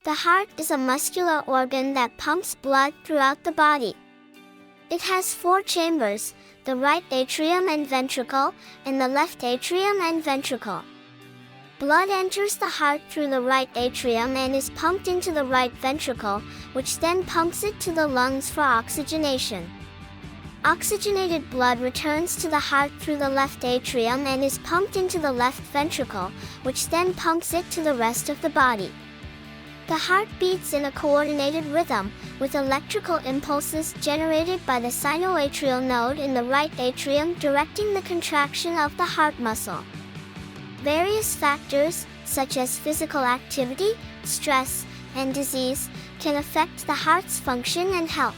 The heart is a muscular organ that pumps blood throughout the body. It has 4 chambers, the right atrium and ventricle, and the left atrium and ventricle. Blood enters the heart through the right atrium and is pumped into the right ventricle, which then pumps it to the lungs for oxygenation. Oxygenated blood returns to the heart through the left atrium and is pumped into the left ventricle, which then pumps it to the rest of the body. The heart beats in a coordinated rhythm, with electrical impulses generated by the sinoatrial node in the right atrium directing the contraction of the heart muscle. Various factors, such as physical activity, stress, and disease, can affect the heart's function and health.